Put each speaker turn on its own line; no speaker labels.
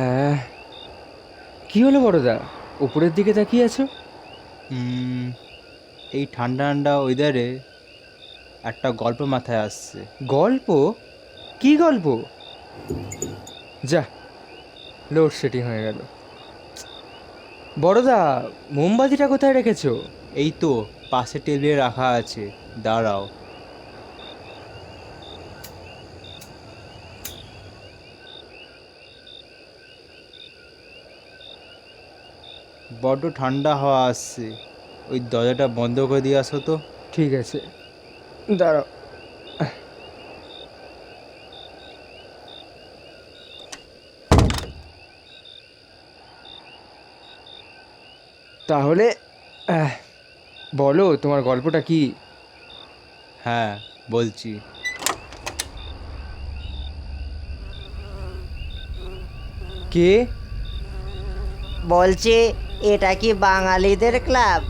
আহ, কি হলো বড়দা? উপরের দিকে তাকিয়ে আছো?
এই ঠান্ডা ঠান্ডা ওয়েদারে একটা গল্প মাথায় আসছে।
গল্প? কি গল্প? যা, লোডশেডিং হয়ে গেল। বড়দা, মোমবাতিটা কোথায় রেখেছো?
এই তো পাশে টেবিলে রাখা আছে, দাঁড়াও। বড্ড ঠান্ডা হাওয়া আসছে, ওই দরজাটা বন্ধ করে দিয়ে আসো তো।
ঠিক আছে, দাঁড়াও। তাহলে আহ, বলো তোমার গল্পটা কি?
হ্যাঁ, বলছি।
কে?
বলছি, এটা কি বাঙালিদের ক্লাব?